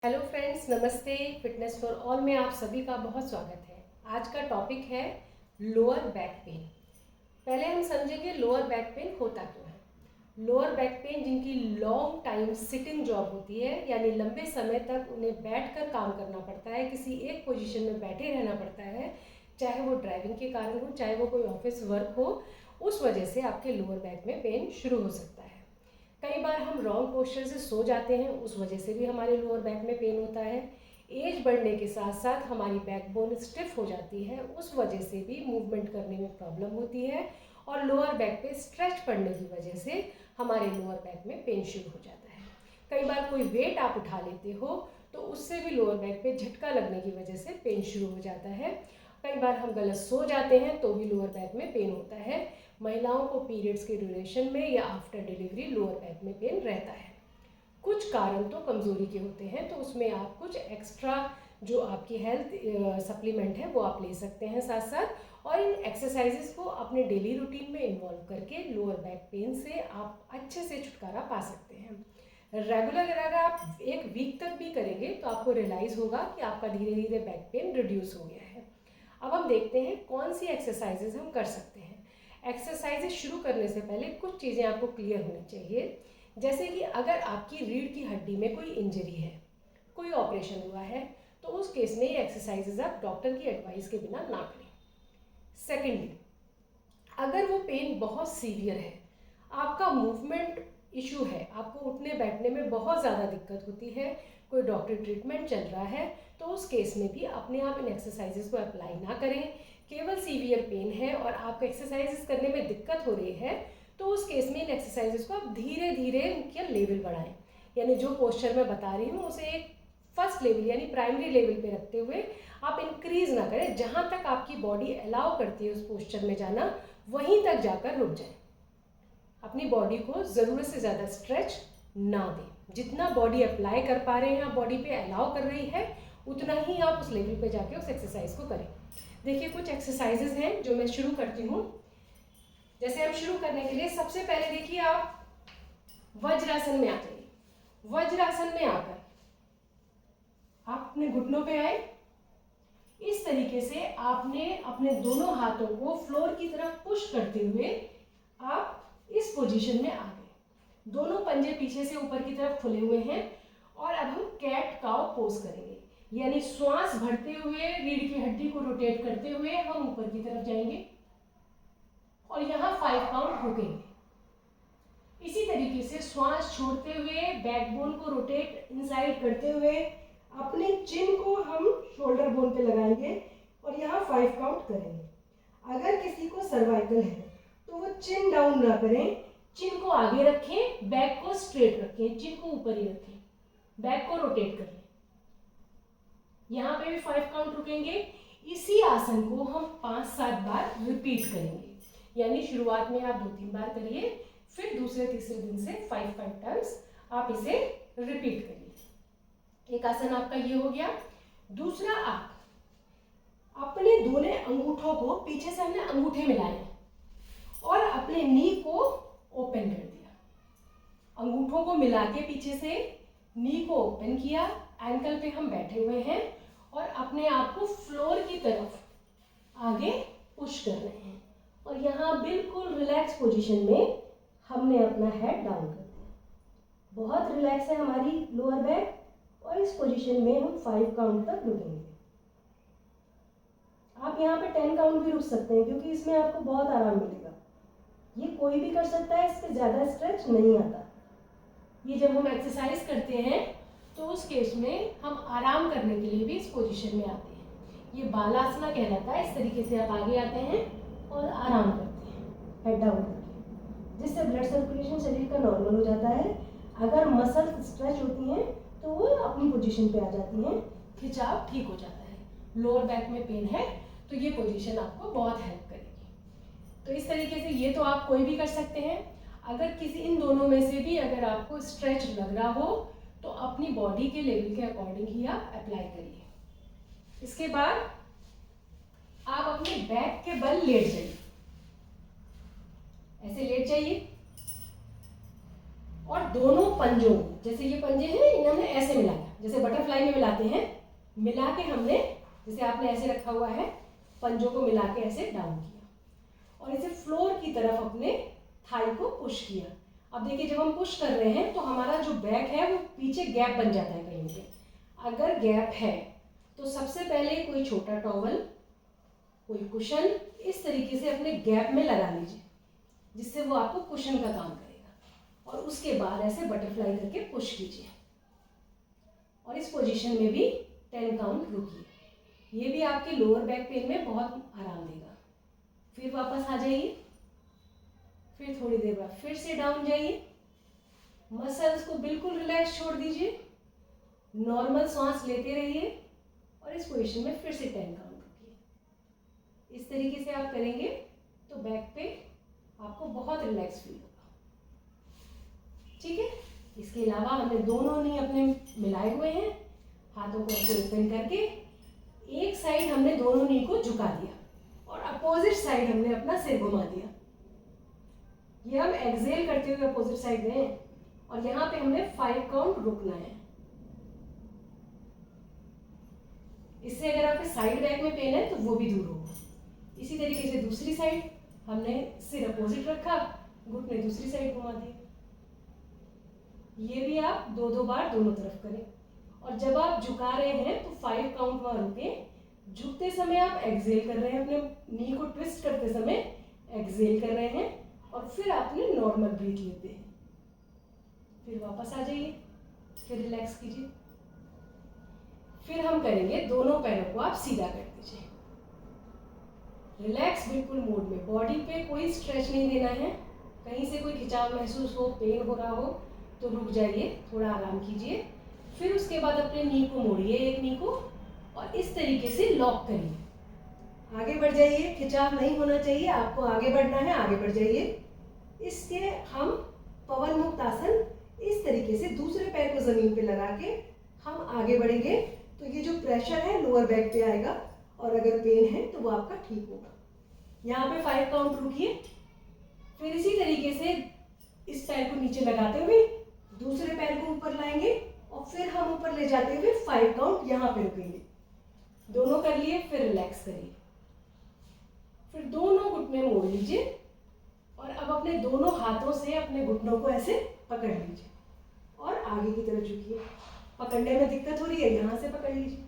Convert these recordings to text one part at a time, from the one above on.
Hello friends, नमस्ते। Fitness for all में आप सभी का बहुत स्वागत है। आज का टॉपिक है लोअर बैक पेन। पहले हम समझेंगे लोअर बैक पेन होता क्यों है। लोअर बैक पेन जिनकी लॉन्ग टाइम सिटिंग जॉब होती है, यानी लंबे समय तक उन्हें बैठकर काम करना पड़ता है, किसी एक पोजीशन में बैठे रहना पड़ता है, चाहे वो ड्राइविंग के कारण हो, चाहे वो कोई ऑफिस वर्क हो, उस वजह से आपके लोअर बैक में पेन शुरू हो सकता है। कई बार हम रॉन्ग पोस्चर से सो जाते हैं, उस वजह से भी हमारे लोअर बैक में पेन होता है। एज बढ़ने के साथ साथ हमारी बैकबोन स्टिफ हो जाती है, उस वजह से भी मूवमेंट करने में प्रॉब्लम होती है और लोअर बैक पे स्ट्रेच पड़ने की वजह से हमारे लोअर बैक में पेन शुरू हो जाता है। कई बार कोई वेट आप उठा लेते हो तो उससे भी लोअर बैक पे झटका लगने की वजह से पेन शुरू हो जाता है। कई बार हम गलत सो जाते हैं तो भी लोअर बैक में पेन होता है। महिलाओं को पीरियड्स के ड्यूरेशन में या आफ्टर डिलीवरी लोअर बैक में पेन रहता है। कुछ कारण तो कमज़ोरी के होते हैं, तो उसमें आप कुछ एक्स्ट्रा जो आपकी हेल्थ सप्लीमेंट है वो आप ले सकते हैं साथ साथ, और इन एक्सरसाइजेस को अपने डेली रूटीन में इन्वॉल्व करके लोअर बैक पेन से आप अच्छे से छुटकारा पा सकते हैं। रेगुलर अगर आप एक वीक तक भी करेंगे तो आपको रियलाइज़ होगा कि आपका धीरे धीरे बैक पेन रिड्यूस हो गया है। अब हम देखते हैं कौन सी एक्सरसाइजेज हम कर सकते हैं। एक्सरसाइजेज शुरू करने से पहले कुछ चीज़ें आपको क्लियर होनी चाहिए, जैसे कि अगर आपकी रीढ़ की हड्डी में कोई इंजरी है, कोई ऑपरेशन हुआ है, तो उस केस में ये एक्सरसाइजेज आप डॉक्टर की एडवाइस के बिना ना करें। सेकेंडली, अगर वो पेन बहुत सीवियर है, आपका मूवमेंट इशू है, आपको उठने बैठने में बहुत ज़्यादा दिक्कत होती है, कोई डॉक्टर ट्रीटमेंट चल रहा है, तो उस केस में भी अपने आप इन एक्सरसाइजेज को अप्लाई ना करें। केवल सीवियर पेन है और आपको एक्सरसाइजेज करने में दिक्कत हो रही है, तो उस केस में इन एक्सरसाइजेज को आप धीरे धीरे उनका लेवल बढ़ाएं। यानी जो पोस्चर मैं बता रही हूँ उसे एक फर्स्ट लेवल यानी प्राइमरी लेवल पे रखते हुए आप इंक्रीज ना करें। जहाँ तक आपकी बॉडी अलाउ करती है उस पोस्चर में जाना, वहीं तक जाकर रुक जाए। अपनी बॉडी को ज़रूरत से ज़्यादा स्ट्रेच ना दें। जितना बॉडी अप्लाई कर पा रहे हैं, आप बॉडी पे अलाउ कर रही है, उतना ही आप उस लेवल पे जाके उस एक्सरसाइज को करें। देखिए, कुछ एक्सरसाइजेज हैं जो मैं शुरू करती हूँ। जैसे हम शुरू करने के लिए सबसे पहले देखिए, आप वज्रासन में आ जाइए। वज्रासन में आकर आप अपने घुटनों पे आए। इस तरीके से आपने अपने दोनों हाथों को फ्लोर की तरफ पुश करते हुए आप इस पोजीशन में आ गए। दोनों पंजे पीछे से ऊपर की तरफ खुले हुए हैं और अब हम कैट काउ पोज करेंगे, यानी श्वास भरते हुए रीढ़ की हड्डी को रोटेट करते हुए हम ऊपर की तरफ जाएंगे और यहाँ 5 काउंट रुकेंगे। इसी तरीके से श्वास छोड़ते हुए बैकबोन को रोटेट इनसाइड करते हुए अपने चिन को हम शोल्डर बोन पे लगाएंगे और यहाँ 5 काउंट करेंगे। अगर किसी को सर्वाइकल है तो वो चिन डाउन ना करें, चिन को आगे रखें, बैक को स्ट्रेट रखें, चिन को ऊपर ही रखें, बैक को रोटेट करें। यहाँ पे भी 5 काउंट रुकेंगे। इसी आसन को हम 5-7 बार रिपीट करेंगे, यानी शुरुआत में आप 2-3 बार करिए, फिर दूसरे तीसरे दिन से 5 टाइम्स आप इसे रिपीट करिए। एक आसन आपका ये हो गया। दूसरा, आप अपने दोनों अंगूठों को पीछे से हमने अंगूठे मिलाए और अपने नी को ओपन कर दिया। अंगूठों को मिला के पीछे से नी को ओपन किया, एंकल पे हम बैठे हुए हैं और अपने आप को फ्लोर की तरफ आगे पुश कर रहे हैं और यहाँ बिल्कुल रिलैक्स पोजीशन में हमने अपना हेड डाउन कर दिया। बहुत रिलैक्स है हमारी लोअर बैक और इस पोजीशन में हम 5 काउंट तक रुकेंगे। आप यहाँ पे 10 काउंट भी रुक सकते हैं क्योंकि इसमें आपको बहुत आराम मिलेगा। ये कोई भी कर सकता है, इस पर ज़्यादा स्ट्रेच नहीं आता। ये जब हम एक्सरसाइज करते हैं तो उस केस में हम आराम करने के लिए भी इस पोजीशन में आते हैं। ये बालासना कहलाता है। इस तरीके से आप आगे आते हैं और आराम करते हैं हेड डाउन करके, जिससे ब्लड सर्कुलेशन शरीर का नॉर्मल हो जाता है। अगर मसल स्ट्रेच होती हैं तो वो अपनी पोजीशन पे आ जाती हैं, खिंचाव ठीक हो जाता है। लोअर बैक में पेन है तो ये पोजीशन आपको बहुत हेल्प करेगी। तो इस तरीके से ये तो आप कोई भी कर सकते हैं। अगर किसी इन दोनों में से भी अगर आपको स्ट्रेच लग रहा हो तो अपनी बॉडी के लेवल के अकॉर्डिंग ही आप अप्लाई करिए। इसके बाद आप अपने बैक के बल लेट जाइए, ऐसे लेट जाइए और दोनों पंजों, जैसे ये पंजे हैं इन्हें हमने ऐसे मिलाया, जैसे बटरफ्लाई में मिलाते हैं, मिला के हमने, जैसे आपने ऐसे रखा हुआ है, पंजों को मिला के ऐसे डाउन किया और इसे फ्लोर की तरफ अपने थाई को पुश किया। अब देखिए जब हम पुश कर रहे हैं तो हमारा जो बैक है वो पीछे गैप बन जाता है कहीं पे। अगर गैप है तो सबसे पहले कोई छोटा टॉवल, कोई कुशन इस तरीके से अपने गैप में लगा लीजिए, जिससे वो आपको कुशन का काम करेगा। और उसके बाद ऐसे बटरफ्लाई करके पुश कीजिए और इस पोजीशन में भी 10 काउंट रुकिए। ये भी आपके लोअर बैक पेन में बहुत आराम देगा। फिर वापस आ जाइए, फिर थोड़ी देर बाद फिर से डाउन जाइए, मसल्स को बिल्कुल रिलैक्स छोड़ दीजिए, नॉर्मल सांस लेते रहिए और इस पोजीशन में फिर से 10 काउंट रुकिए। इस तरीके से आप करेंगे तो बैक पे आपको बहुत रिलैक्स फील होगा। ठीक है, इसके अलावा हमने दोनों नी अपने मिलाए हुए हैं, हाथों को ऐसे ओपन करके एक साइड हमने दोनों नी को झुका दिया और अपोजिट साइड हमने अपना सिर घुमा दिया। ये हम एक्सहेल करते हुए अपोजिट साइड गए और यहाँ पे हमने 5 काउंट रुकना है। इससे अगर आपके साइड बैक में पेन है तो वो भी दूर होगा। इसी तरीके से दूसरी साइड हमने सिर अपोजिट रखा, घुटने दूसरी साइड घुमा दिए। ये भी आप 2-2 बार दोनों तरफ करें। और जब आप झुका रहे हैं तो 5 काउंट वहां रुके। झुकते समय आप एक्सहेल कर रहे हैं, अपने नी को ट्विस्ट करते समय एक्सहेल कर रहे हैं और फिर आपने नॉर्मल ब्रीथ लेते हैं। फिर वापस आ जाइए, फिर रिलैक्स कीजिए। फिर हम करेंगे दोनों पैरों को आप सीधा कर दीजिए, रिलैक्स बिल्कुल मोड में। बॉडी पे कोई स्ट्रेच नहीं देना है। कहीं से कोई खिंचाव महसूस हो, पेन हो रहा हो तो रुक जाइए, थोड़ा आराम कीजिए। फिर उसके बाद अपने नी को मोड़िए, एक नी को, और इस तरीके से लॉक करिए। आगे बढ़ जाइए, खिंचाव नहीं होना चाहिए, आपको आगे बढ़ना है, आगे बढ़ जाइए। इसके हम पवन मुक्त आसन इस तरीके से दूसरे पैर को जमीन पे लगा के हम आगे बढ़ेंगे तो ये जो प्रेशर है लोअर बैक पे आएगा और अगर पेन है तो वो आपका ठीक होगा। यहाँ पे 5 काउंट रुकिए। फिर इसी तरीके से इस पैर को नीचे लगाते हुए दूसरे पैर को ऊपर लाएंगे और फिर हम ऊपर ले जाते हुए 5 काउंट यहाँ पे रुकेंगे। दोनों कर लिए, फिर रिलैक्स करिए। फिर दोनों घुटने मोड़ लीजिए और अब अपने दोनों हाथों से अपने घुटनों को ऐसे पकड़ लीजिए और आगे की तरफ झुकिए। पकड़ने में दिक्कत हो रही है, यहाँ से पकड़ लीजिए।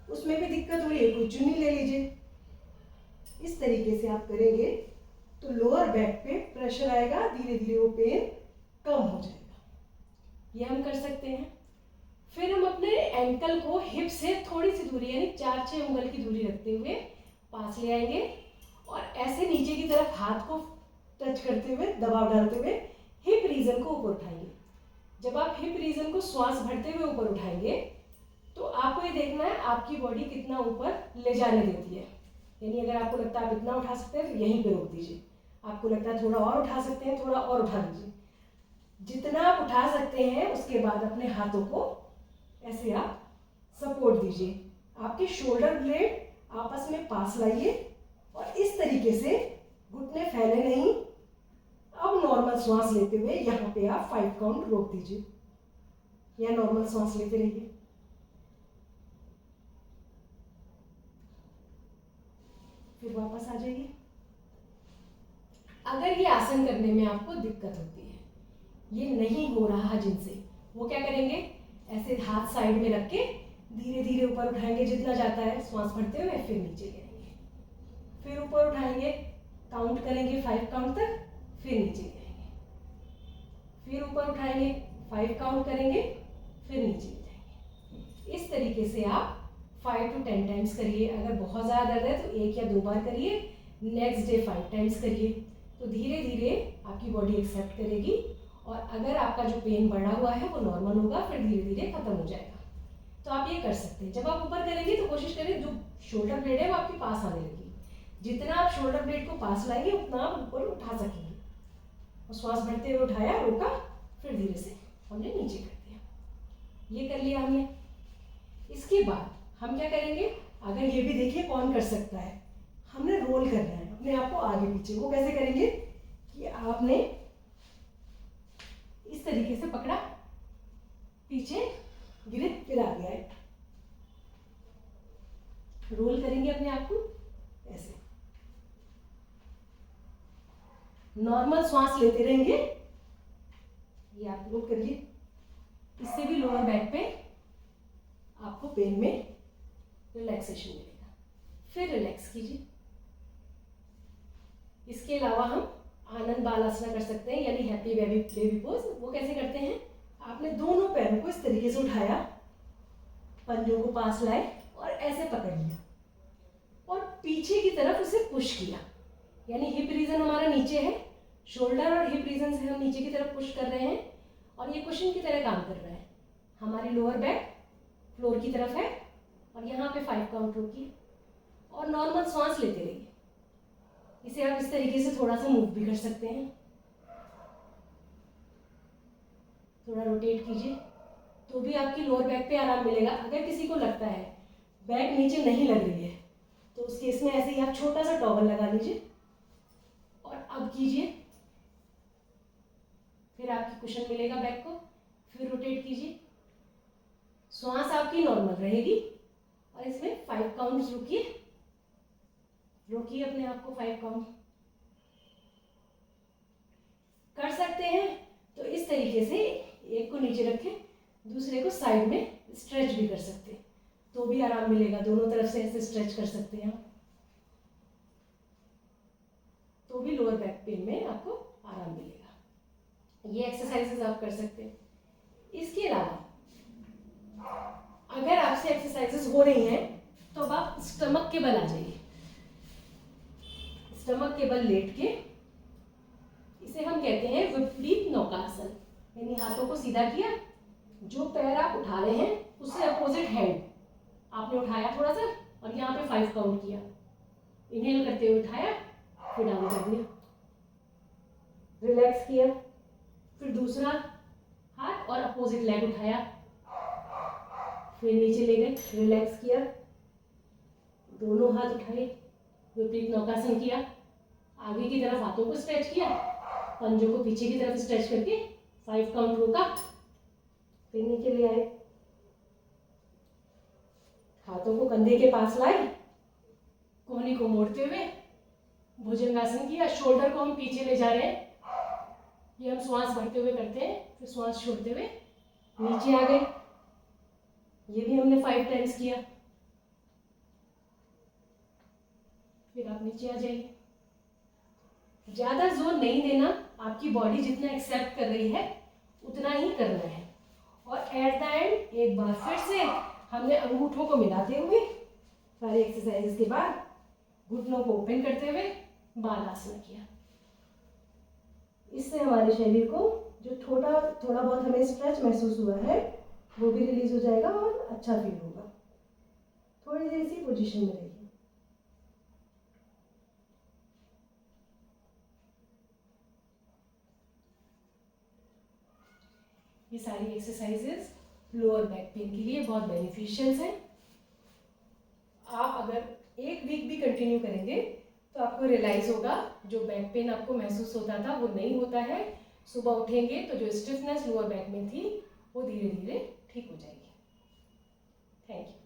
उसमें भी दिक्कत हो रही है, कोई चुन्नी ले लीजिए। इस तरीके से आप करेंगे तो लोअर बैक पे प्रेशर आएगा, धीरे धीरे वो पेन कम हो जाएगा। ये हम कर सकते हैं। फिर हम अपने एंकल को हिप से थोड़ी सी दूरी यानी 4-6 उंगल की दूरी रखते हुए पास ले आएंगे और ऐसे नीचे की तरफ हाथ को टच करते हुए, दबाव डालते हुए हिप रीजन को ऊपर उठाएंगे। जब आप हिप रीजन को श्वास भरते हुए ऊपर उठाएंगे तो आपको ये देखना है आपकी बॉडी कितना ऊपर ले जाने देती है। यानी अगर आपको लगता है आप इतना उठा सकते हैं तो यहीं पे रोक दीजिए। आपको लगता है थोड़ा और उठा सकते हैं, थोड़ा और उठा दीजिए। जितना आप उठा सकते हैं उसके बाद अपने हाथों को ऐसे आप सपोर्ट दीजिए। आपके शोल्डर ब्लेड आपस में पास लाइए और इस तरीके से घुटने फैले नहीं। अब नॉर्मल सांस लेते हुए यहाँ पे आप 5 काउंट रोक दीजिए या नॉर्मल सांस लेते रहिए। फिर वापस आ जाइए। अगर ये आसन करने में आपको दिक्कत होती है, ये नहीं हो रहा जिनसे, वो क्या करेंगे, ऐसे हाथ साइड में रख के धीरे धीरे ऊपर उठाएंगे जितना जाता है, श्वास भरते हुए फिर नीचे गिराएंगे, फिर ऊपर उठाएंगे, काउंट करेंगे 5 काउंट तक, फिर नीचे गिराएंगे, फिर ऊपर उठाएंगे 5 काउंट करेंगे, फिर नीचे गिराएंगे। इस तरीके से आप 5 to 10 टाइम्स करिए। अगर बहुत ज़्यादा दर्द है तो 1 या 2 बार करिए, नेक्स्ट डे 5 टाइम्स करिए। तो धीरे धीरे आपकी बॉडी एक्सेप्ट करेगी और अगर आपका जो पेन बढ़ा हुआ है वो नॉर्मल होगा, फिर धीरे धीरे खत्म हो जाएगा। तो आप ये कर सकते हैं। जब आप ऊपर करेंगे तो कोशिश करें जो शोल्डर ब्लेड है वो आपके पास आने लगी। जितना आप शोल्डर ब्लेड को पास लाएंगे उतना आप ऊपर उठा सकेंगे। और श्वास भरते हुए उठाया, रोका, फिर धीरे से हमने नीचे कर दिया। ये कर लिया हमने। इसके बाद हम क्या करेंगे, अगर ये भी देखिए कौन कर सकता है, हमने रोल करना है अपने आप को आगे पीछे। वो कैसे करेंगे कि आपने इस तरीके से पकड़ा, पीछे गिरे फिर आगे आए, रोल करेंगे अपने आप को ऐसे, नॉर्मल सांस लेते रहेंगे, ये आप लोग करिए, इससे भी लोअर बैक पे आपको पेन में रिलैक्सेशन मिलेगा। फिर रिलैक्स कीजिए। इसके अलावा हम आनंद बालासना कर सकते हैं, यानी हैप्पी बेबी पोज। वो कैसे करते हैं, आपने दोनों पैरों को इस तरीके से उठाया, पंजों को पास लाए और ऐसे पकड़ लिया और पीछे की तरफ उसे पुश किया, यानी हिप रीजन हमारा नीचे है, शोल्डर और हिप रीजन से हम नीचे की तरफ पुश कर रहे हैं और ये कुशन की तरह काम कर रहा है। हमारी लोअर बैक फ्लोर की तरफ है और यहाँ पे 5 काउंट रोकिए और नॉर्मल सांस लेते रहिए। इसे आप इस तरीके से थोड़ा सा मूव भी कर सकते हैं, थोड़ा रोटेट कीजिए तो भी आपकी लोअर बैक पे आराम मिलेगा। अगर किसी को लगता है बैक नीचे नहीं लग रही है तो उस केस में ऐसे ही आप छोटा सा टॉवल लगा लीजिए और अब कीजिए, फिर आपकी कुशन मिलेगा बैक को, फिर रोटेट कीजिए, श्वास आपकी नॉर्मल रहेगी और इसमें 5 काउंट्स रुकिए, रोकिए अपने आप को 5 काउंट कर सकते हैं। तो इस तरीके से एक को नीचे रखें, दूसरे को साइड में स्ट्रेच भी कर सकते हैं तो भी आराम मिलेगा। दोनों तरफ से ऐसे स्ट्रेच कर सकते हैं तो भी लोअर बैक पेन में आपको आराम मिलेगा। ये एक्सरसाइजेस आप कर सकते हैं। इसके अलावा अगर आपसे एक्सरसाइजेस हो रही हैं तो अब आप स्टमक के बल आ जाइए, स्टमक के बल लेट के, इसे हम कहते हैं विपरीत नौकासन, यानी हाथों को सीधा किया, जो पैर आप उठा रहे हैं उससे अपोजिट हैंड आपने उठाया थोड़ा सा और यहाँ पे 5 काउंट किया, इनहेल करते हुए उठाया, फिर डाउन कर दिया, रिलैक्स किया, फिर दूसरा हाथ और अपोजिट लेग उठाया, फिर नीचे ले गए, रिलैक्स किया, दोनों हाथ उठाए, विपरीत नौकासन किया, आगे की तरफ हाथों को स्ट्रेच किया, पंजों को पीछे की तरफ स्ट्रेच करके 5 काउंट रोका, फिर नीचे ले आए, हाथों को कंधे के पास लाए, कोहनी को मोड़ते हुए भुजंगासन किया, शोल्डर को हम पीछे ले जा रहे हैं, ये हम श्वास भरते हुए करते हैं, फिर श्वास छोड़ते हुए नीचे आ गए, ये भी हमने 5 टाइम्स किया, फिर आप नीचे आ जाइए। ज्यादा जोर नहीं देना, आपकी बॉडी जितना एक्सेप्ट कर रही है उतना ही करना है। और एट द एंड एक बार फिर से हमने अंगूठों को मिलाते हुए सारे एक्सरसाइजेस के बाद घुटनों को ओपन करते हुए बालासना किया। इससे हमारे शरीर को जो थोड़ा बहुत हमें स्ट्रेच महसूस हुआ है वो भी रिलीज हो जाएगा और अच्छा फील होगा। थोड़ी देर इसी पोजीशन में रहिए। ये सारी एक्सरसाइजेस लोअर बैक पेन के लिए बहुत बेनिफिशियल हैं। आप अगर एक वीक भी कंटिन्यू करेंगे तो आपको रियलाइज होगा जो बैक पेन आपको महसूस होता था वो नहीं होता है। सुबह उठेंगे तो जो स्टिफनेस लोअर बैक में थी वो धीरे धीरे ठीक हो जाएगी। Thank you.